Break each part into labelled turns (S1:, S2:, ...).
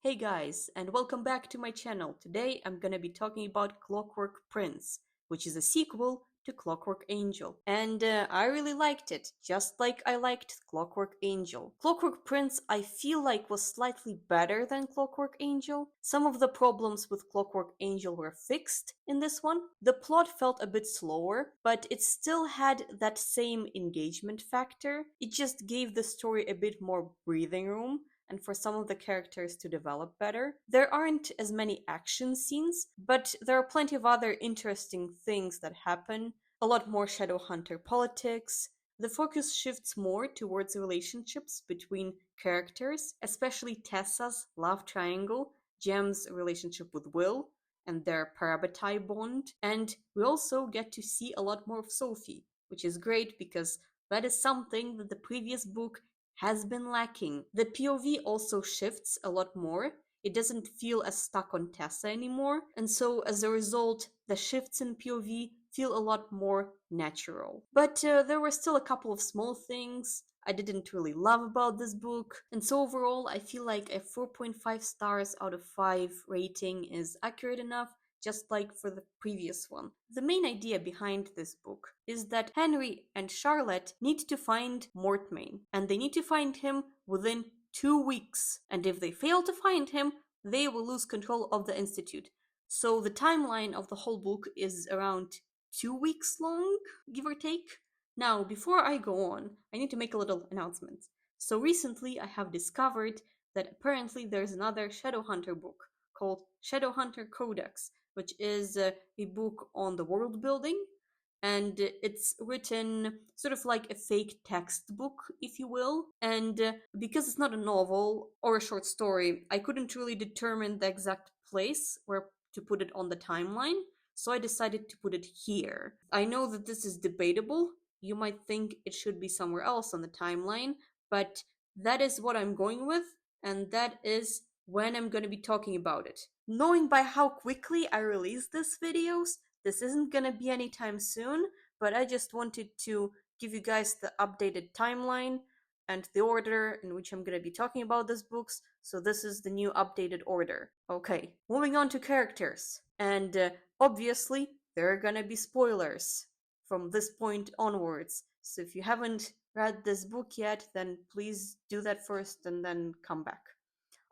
S1: Hey guys, and welcome back to my channel. Today I'm gonna be talking about Clockwork Prince, which is a sequel to Clockwork Angel. And I really liked it, just like I liked Clockwork Angel. Clockwork Prince I feel like was slightly better than Clockwork Angel. Some of the problems with Clockwork Angel were fixed in this one. The plot felt a bit slower, but it still had that same engagement factor. It just gave the story a bit more breathing room and for some of the characters to develop better. There aren't as many action scenes, but there are plenty of other interesting things that happen. A lot more Shadowhunter politics. The focus shifts more towards relationships between characters, especially Tessa's love triangle, Jem's relationship with Will, and their parabatai bond. And we also get to see a lot more of Sophie, which is great because that is something that the previous book has been lacking. The POV also shifts a lot more. It doesn't feel as stuck on Tessa anymore, and so as a result, the shifts in POV feel a lot more natural. But there were still a couple of small things I didn't really love about this book, and so overall I feel like a 4.5 stars out of 5 rating is accurate enough, just like for the previous one. The main idea behind this book is that Henry and Charlotte need to find Mortmain, and they need to find him within 2 weeks. And if they fail to find him, they will lose control of the Institute. So the timeline of the whole book is around 2 weeks long, give or take. Now, before I go on, I need to make a little announcement. So recently I have discovered that apparently there's another Shadowhunter book called Shadowhunter Codex, which is a book on the world building, and it's written sort of like a fake textbook, if you will. And because it's not a novel or a short story, I couldn't really determine the exact place where to put it on the timeline, so I decided to put it here. I know that this is debatable. You might think it should be somewhere else on the timeline, but that is what I'm going with, and that is when I'm going to be talking about it. Knowing by how quickly I release these videos, this isn't going to be anytime soon, but I just wanted to give you guys the updated timeline and the order in which I'm going to be talking about these books, so this is the new updated order. Okay, moving on to characters. And obviously, there are going to be spoilers from this point onwards, so if you haven't read this book yet, then please do that first and then come back.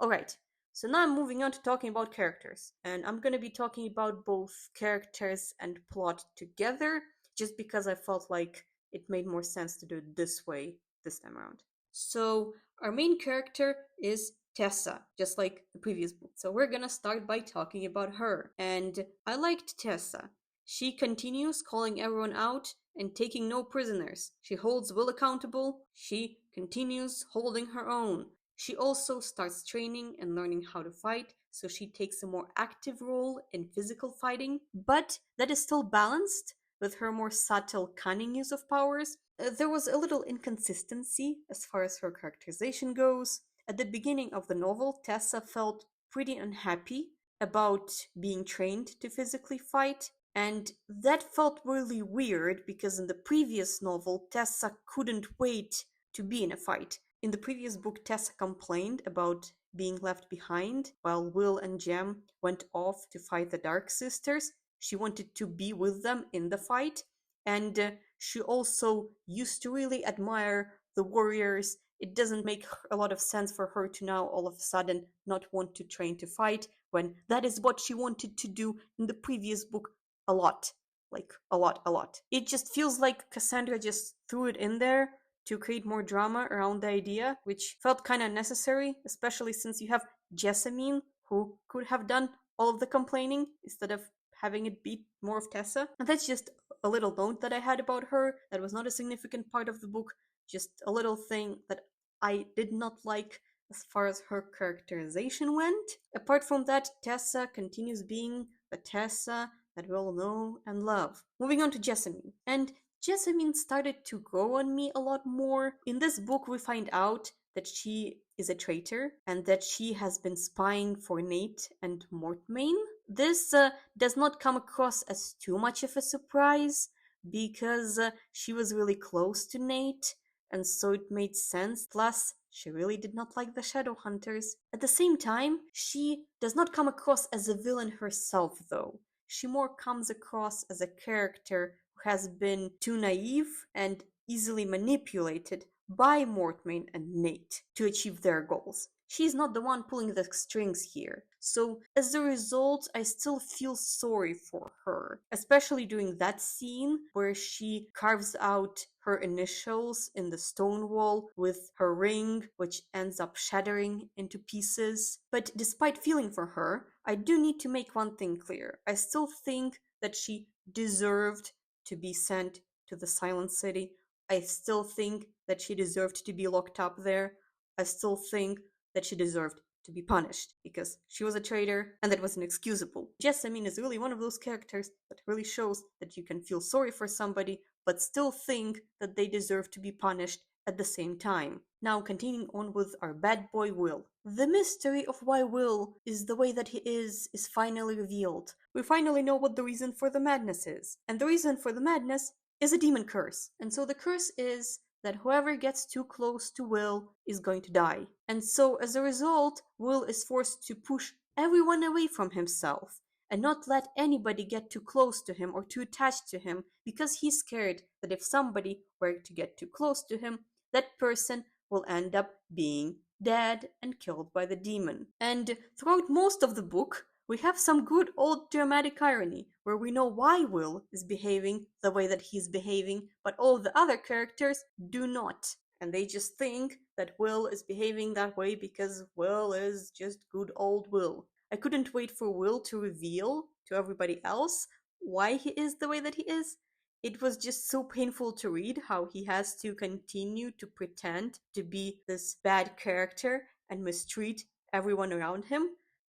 S1: Alright, so now I'm moving on to talking about characters, and I'm going to be talking about both characters and plot together, just because I felt like it made more sense to do it this way this time around. So our main character is Tessa, just like the previous book. So we're gonna start by talking about her, and I liked Tessa. She continues calling everyone out and taking no prisoners. She holds Will accountable. She continues holding her own. She also starts training and learning how to fight, so she takes a more active role in physical fighting, but that is still balanced with her more subtle, cunning use of powers. There was a little inconsistency as far as her characterization goes. At the beginning of the novel, Tessa felt pretty unhappy about being trained to physically fight, and that felt really weird because in the previous novel, Tessa couldn't wait to be in a fight. In the previous book, Tessa complained about being left behind while Will and Jem went off to fight the Dark Sisters. She wanted to be with them in the fight, and she also used to really admire the warriors. It doesn't make a lot of sense for her to now all of a sudden not want to train to fight when that is what she wanted to do in the previous book a lot. Like, a lot. It just feels like Cassandra just threw it in there to create more drama around the idea, which felt kind of necessary, especially since you have Jessamine, who could have done all of the complaining instead of having it be more of Tessa. And that's just a little note that I had about her that was not a significant part of the book, just a little thing that I did not like as far as her characterization went. Apart from that, Tessa continues being the Tessa that we all know and love. Moving on to Jessamine. And Jessamine started to grow on me a lot more. In this book, we find out that she is a traitor and that she has been spying for Nate and Mortmain. This does not come across as too much of a surprise because she was really close to Nate, and so it made sense. Plus, she really did not like the Shadowhunters. At the same time, she does not come across as a villain herself, though. She more comes across as a character who has been too naive and easily manipulated by Mortmain and Nate to achieve their goals. She's not the one pulling the strings here. So, as a result, I still feel sorry for her, especially during that scene where she carves out her initials in the stone wall with her ring, which ends up shattering into pieces. But despite feeling for her, I do need to make one thing clear. I still think that she deserved to be sent to the Silent City. I still think that she deserved to be locked up there. I still think that she deserved to be punished because she was a traitor and that was inexcusable. Jessamine is really one of those characters that really shows that you can feel sorry for somebody but still think that they deserve to be punished at the same time. Now, continuing on with our bad boy Will. The mystery of why Will is the way that he is finally revealed. We finally know what the reason for the madness is. And the reason for the madness is a demon curse. And so the curse is that whoever gets too close to Will is going to die. And so as a result, Will is forced to push everyone away from himself and not let anybody get too close to him or too attached to him because he's scared that if somebody were to get too close to him, that person will end up being dead and killed by the demon. And throughout most of the book, we have some good old dramatic irony where we know why Will is behaving the way that he's behaving, but all the other characters do not. And they just think that Will is behaving that way because Will is just good old Will. I couldn't wait for Will to reveal to everybody else why he is the way that he is. It was just so painful to read how he has to continue to pretend to be this bad character and mistreat everyone around him,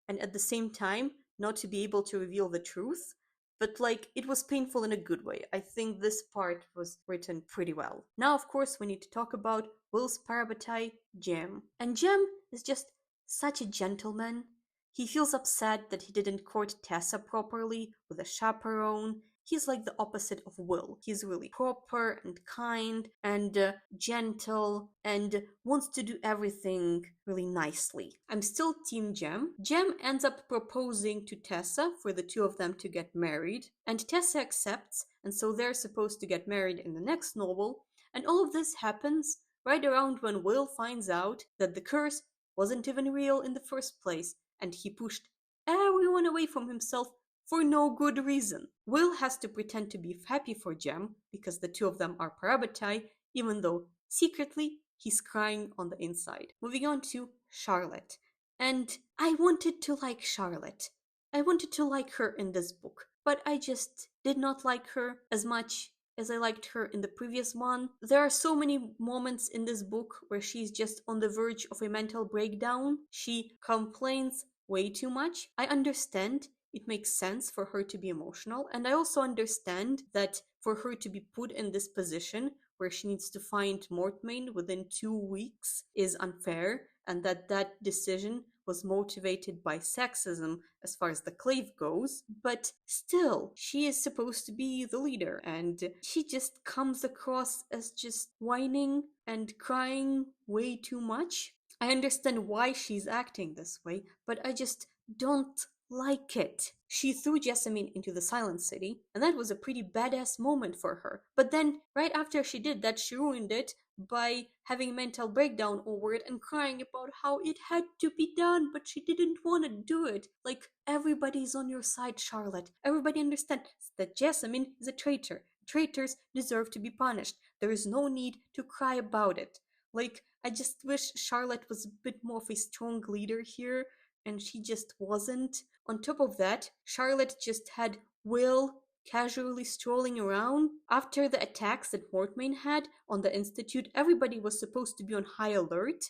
S1: and at the same time not to be able to reveal the truth. But it was painful in a good way. I think this part was written pretty well. Now, of course, we need to talk about Will's parabatai, Jem. And Jem is just such a gentleman. He feels upset that he didn't court Tessa properly with a chaperone. He's like the opposite of Will. He's really proper and kind and gentle and wants to do everything really nicely. I'm still Team Jem. Jem ends up proposing to Tessa for the two of them to get married, and Tessa accepts, and so they're supposed to get married in the next novel. And all of this happens right around when Will finds out that the curse wasn't even real in the first place, and he pushed everyone away from himself for no good reason. Will has to pretend to be happy for Jem because the two of them are parabatai, even though secretly he's crying on the inside. Moving on to Charlotte. And I wanted to like Charlotte. I wanted to like her in this book, but I just did not like her as much as I liked her in the previous one. There are so many moments in this book where she's just on the verge of a mental breakdown. She complains way too much. I understand it makes sense for her to be emotional, and I also understand that for her to be put in this position where she needs to find Mortmain within 2 weeks is unfair, and that decision was motivated by sexism as far as the clave goes, but still, she is supposed to be the leader, and she just comes across as just whining and crying way too much. I understand why she's acting this way, but I just don't like it. She threw Jessamine into the Silent City, and that was a pretty badass moment for her. But then, right after she did that, she ruined it by having a mental breakdown over it and crying about how it had to be done, but she didn't want to do it. Everybody's on your side, Charlotte. Everybody understands that Jessamine is a traitor. Traitors deserve to be punished. There is no need to cry about it. I just wish Charlotte was a bit more of a strong leader here, and she just wasn't. On top of that, Charlotte just had Will casually strolling around. After the attacks that Mortmain had on the Institute, everybody was supposed to be on high alert,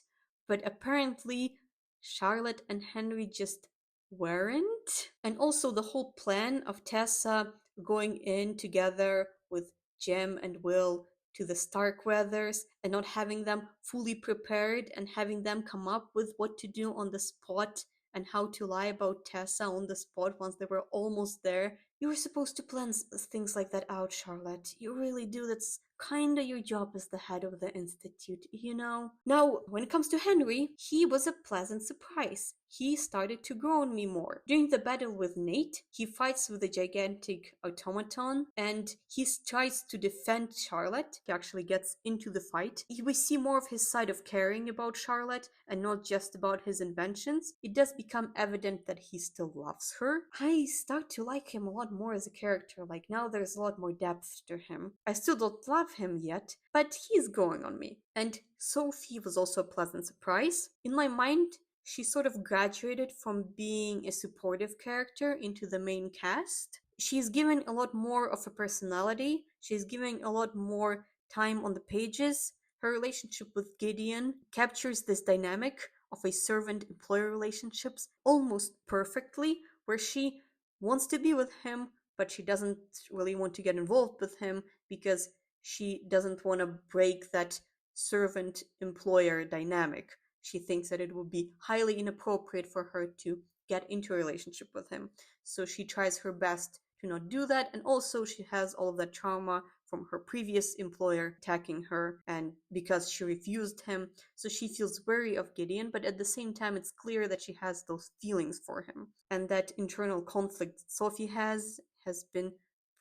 S1: but apparently Charlotte and Henry just weren't. And also the whole plan of Tessa going in together with Jem and Will to the Starkweathers and not having them fully prepared and having them come up with what to do on the spot and how to lie about Tessa on the spot once they were almost there You were supposed to plan things like that out, Charlotte. You really do. That's kinda your job as the head of the institute, you know? Now, when it comes to Henry, he was a pleasant surprise. He started to grow on me more. During the battle with Nate, he fights with a gigantic automaton and he tries to defend Charlotte. He actually gets into the fight. We see more of his side of caring about Charlotte and not just about his inventions. It does become evident that he still loves her. I start to like him a lot more as a character. Like now there's a lot more depth to him. I still don't love him yet, but he's growing on me. And Sophie was also a pleasant surprise. In my mind, she sort of graduated from being a supportive character into the main cast. She's given a lot more of a personality. She's giving a lot more time on the pages. Her relationship with Gideon captures this dynamic of a servant-employer relationships almost perfectly, where she wants to be with him, but she doesn't really want to get involved with him because she doesn't want to break that servant-employer dynamic. She thinks that it would be highly inappropriate for her to get into a relationship with him. So she tries her best to not do that, and also she has all of that trauma from her previous employer attacking her, and because she refused him, so she feels wary of Gideon, but at the same time it's clear that she has those feelings for him, and that internal conflict Sophie has been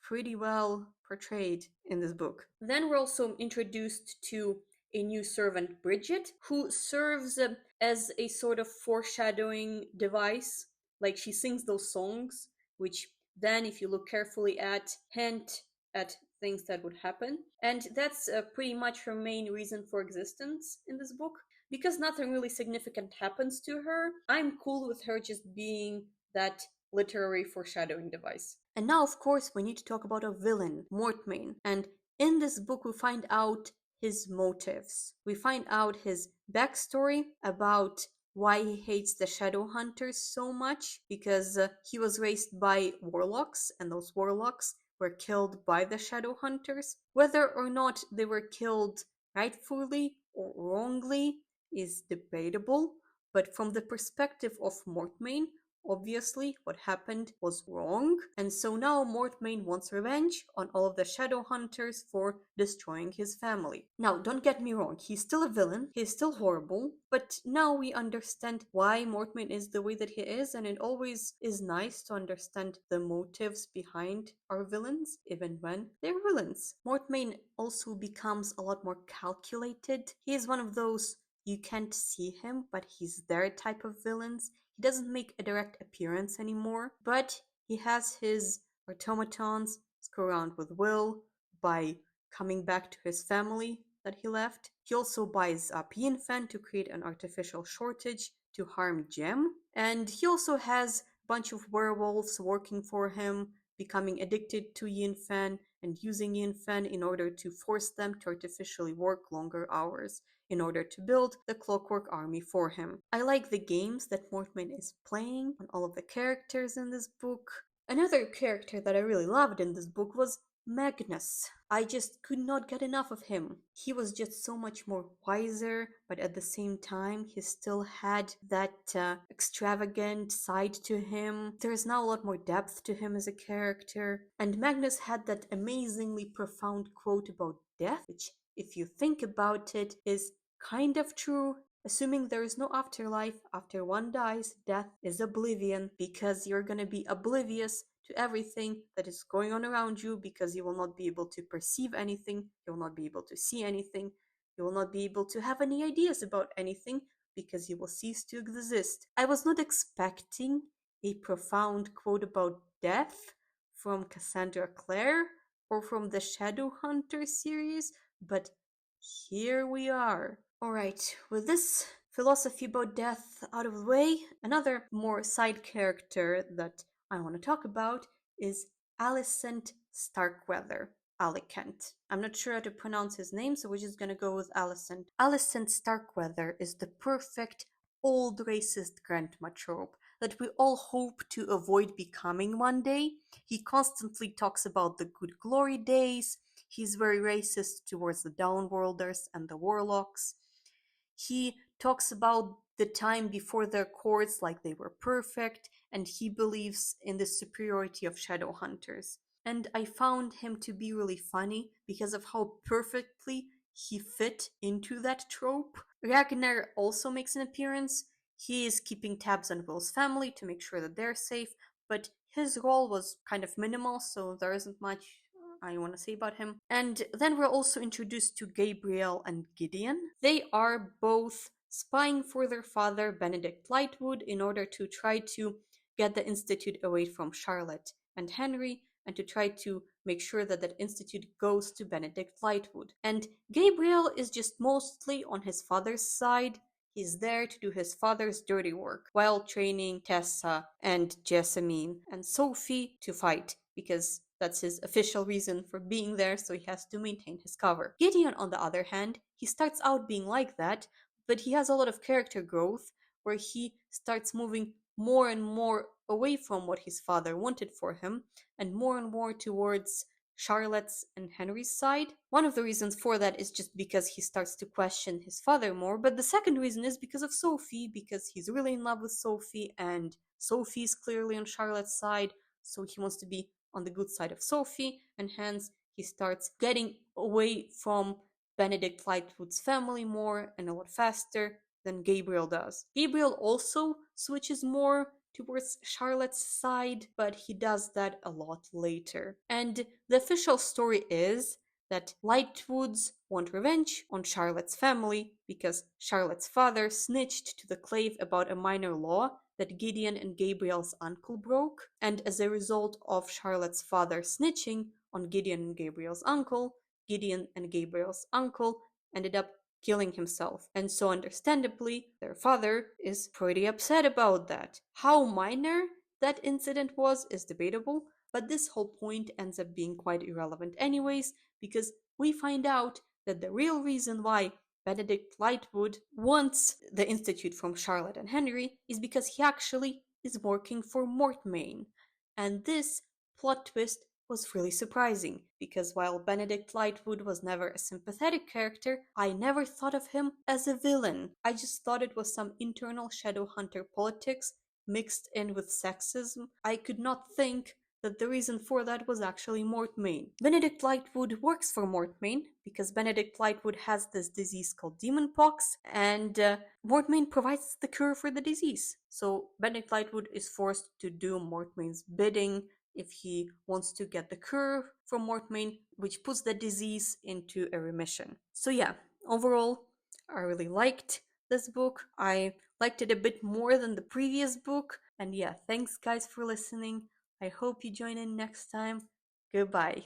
S1: pretty well portrayed in this book. Then we're also introduced to a new servant, Bridget, who serves as a sort of foreshadowing device. Like she sings those songs, which then, if you look carefully at, hint at things that would happen. And that's pretty much her main reason for existence in this book. Because nothing really significant happens to her, I'm cool with her just being that literary foreshadowing device. And now, of course, we need to talk about a villain, Mortmain. And in this book, we find out his motives. We find out his backstory about why he hates the Shadowhunters so much, because he was raised by warlocks, and those warlocks were killed by the Shadowhunters. Whether or not they were killed rightfully or wrongly is debatable, but from the perspective of Mortmain, obviously what happened was wrong, and so now Mortmain wants revenge on all of the Shadowhunters for destroying his family. Now, don't get me wrong, he's still a villain, he's still horrible, but now we understand why Mortmain is the way that he is, and it always is nice to understand the motives behind our villains, even when they're villains. Mortmain also becomes a lot more calculated. He is one of those you can't see him, but he's there type of villains. He doesn't make a direct appearance anymore, but he has his automatons screw around with Will by coming back to his family that he left. He also buys up Yinfen to create an artificial shortage to harm Jem. And he also has a bunch of werewolves working for him, becoming addicted to Yinfen and using Yinfen in order to force them to artificially work longer hours in order to build the Clockwork army for him. I like the games that Mortmain is playing on all of the characters in this book. Another character that I really loved in this book was Magnus. I just could not get enough of him. He was just so much more wiser, but at the same time, he still had that extravagant side to him. There's now a lot more depth to him as a character. And Magnus had that amazingly profound quote about death, which, if you think about it, is kind of true. Assuming there is no afterlife, after one dies, death is oblivion, because you're gonna be oblivious to everything that is going on around you, because you will not be able to perceive anything, you will not be able to see anything, you will not be able to have any ideas about anything, because you will cease to exist. I was not expecting a profound quote about death from Cassandra Clare or from the Shadowhunters series, but here we are. Alright, with this philosophy about death out of the way, another more side character that I want to talk about is Alicent Starkweather. Alicent. I'm not sure how to pronounce his name, so we're just gonna go with Alicent. Alicent Starkweather is the perfect old racist grandma trope that we all hope to avoid becoming one day. He constantly talks about the good glory days. He's very racist towards the downworlders and the warlocks. He talks about the time before their courts like they were perfect, and he believes in the superiority of Shadowhunters. And I found him to be really funny because of how perfectly he fit into that trope. Ragnar also makes an appearance. He is keeping tabs on Will's family to make sure that they're safe, but his role was kind of minimal, so there isn't much I want to say about him. And then we're also introduced to Gabriel and Gideon. They are both spying for their father, Benedict Lightwood, in order to try to get the Institute away from Charlotte and Henry, and to try to make sure that that institute goes to Benedict Lightwood. And Gabriel is just mostly on his father's side. He's there to do his father's dirty work while training Tessa and Jessamine and Sophie to fight, because that's his official reason for being there, so he has to maintain his cover. Gideon, on the other hand, he starts out being like that, but he has a lot of character growth where he starts moving more and more away from what his father wanted for him and more towards Charlotte's and Henry's side. One of the reasons for that is just because he starts to question his father more, but the second reason is because of Sophie, because he's really in love with Sophie, and Sophie's clearly on Charlotte's side, so he wants to be on the good side of Sophie, and hence he starts getting away from Benedict Lightwood's family more and a lot faster than Gabriel does. Gabriel also switches more towards Charlotte's side, but he does that a lot later. And the official story is that Lightwoods want revenge on Charlotte's family because Charlotte's father snitched to the Clave about a minor law that Gideon and Gabriel's uncle broke, and as a result of Charlotte's father snitching on Gideon and Gabriel's uncle, Gideon and Gabriel's uncle ended up killing himself. And so understandably, their father is pretty upset about that. How minor that incident was is debatable, but this whole point ends up being quite irrelevant anyways, because we find out that the real reason why Benedict Lightwood wants the Institute from Charlotte and Henry is because he actually is working for Mortmain. And this plot twist was really surprising, because while Benedict Lightwood was never a sympathetic character, I never thought of him as a villain. I just thought it was some internal Shadowhunter politics mixed in with sexism. I could not think that the reason for that was actually Mortmain. Benedict Lightwood works for Mortmain because Benedict Lightwood has this disease called demon pox, and Mortmain provides the cure for the disease. So Benedict Lightwood is forced to do Mortmain's bidding if he wants to get the cure from Mortmain, which puts the disease into a remission. So yeah, overall, I really liked this book. I liked it a bit more than the previous book. And yeah, thanks guys for listening. I hope you join in next time. Goodbye.